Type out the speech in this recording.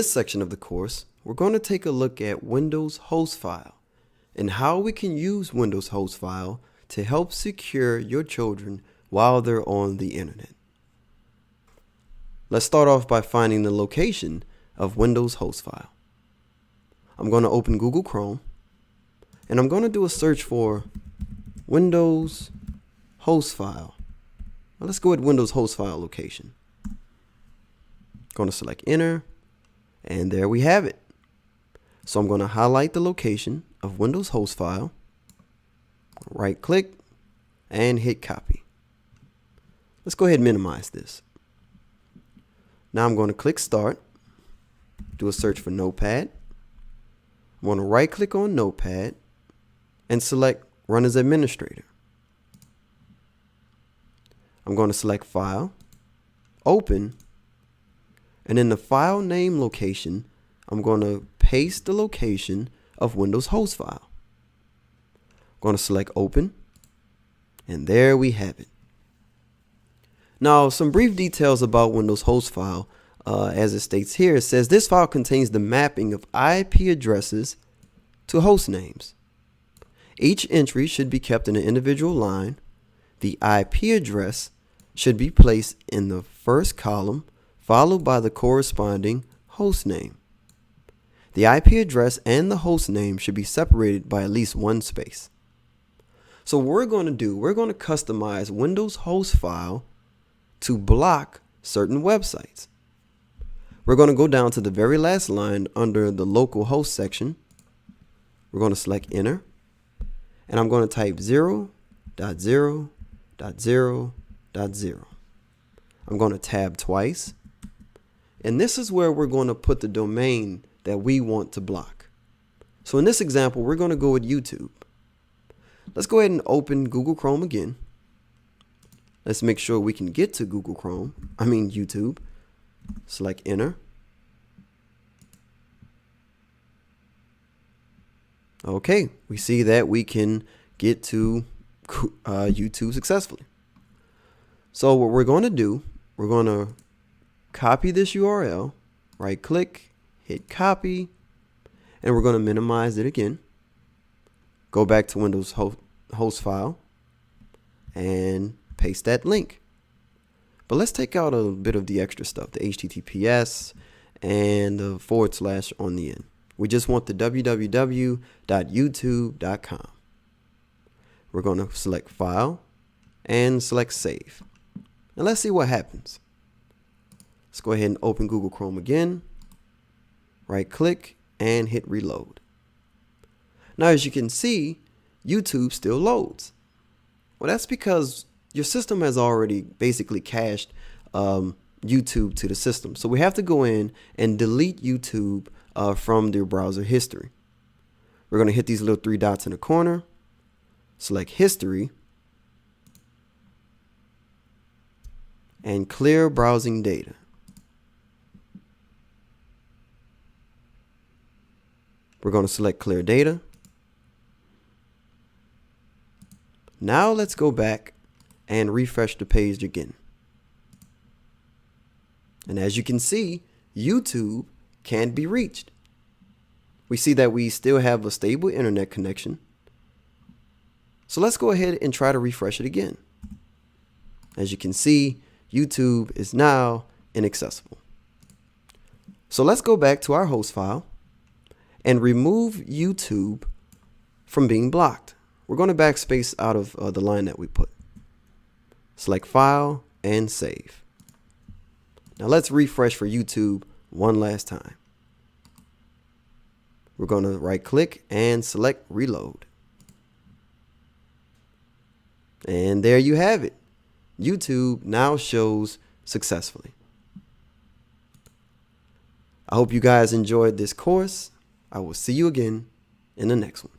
this section of the course, we're going to take a look at Windows host file and how we can use Windows host file to help secure your children while they're on the internet. Let's start off by finding the location of Windows host file. I'm going to open Google Chrome and I'm going to do a search for Windows host file. Now let's go with Windows host file location. Going to select enter, and there we have it. So I'm going to highlight the location of Windows host file, right click, and hit copy. Let's go ahead and minimize this. Now I'm going to click start, do a search for Notepad. I'm going to right click on Notepad and select run as administrator. I'm going to select file, open, and in the file name location, I'm going to paste the location of Windows host file. I'm going to select open, and there we have it. Now, some brief details about Windows host file. As it states here, it says this file contains the mapping of IP addresses to host names. Each entry should be kept in an individual line. The IP address should be placed in the first column, followed by the corresponding host name. The IP address and the host name should be separated by at least one space. So what we're going to do, we're going to customize Windows host file to block certain websites. We're going to go down to the very last line under the local host section. We're going to select enter, and I'm going to type 0.0.0.0.0. I'm going to tab twice. And this is where we're going to put the domain that we want to block. So in this example, we're going to go with YouTube. Let's go ahead and open Google Chrome again. Let's make sure we can get to YouTube. Select enter. Okay, we see that we can get to YouTube successfully. So what we're going to do, we're going to copy this URL, right click, hit copy, and we're going to minimize it again. Go back to Windows host file and paste that link. But let's take out a bit of the extra stuff, the HTTPS and the / on the end. We just want the www.youtube.com. We're going to select file and select save. And let's see what happens. Let's go ahead and open Google Chrome again. Right click and hit reload. Now, as you can see, YouTube still loads. Well, that's because your system has already basically cached YouTube to the system. So we have to go in and delete YouTube from their browser history. We're going to hit these little 3 dots in the corner, select history, and clear browsing data. We're going to select clear data. Now let's go back and refresh the page again. And as you can see, YouTube can't be reached. We see that we still have a stable internet connection. So let's go ahead and try to refresh it again. As you can see, YouTube is now inaccessible. So let's go back to our host file and remove YouTube from being blocked. We're going to backspace out of the line that we put. Select file and save. Now let's refresh for YouTube one last time. We're going to right click and select reload. And there you have it. YouTube now shows successfully. I hope you guys enjoyed this course. I will see you again in the next one.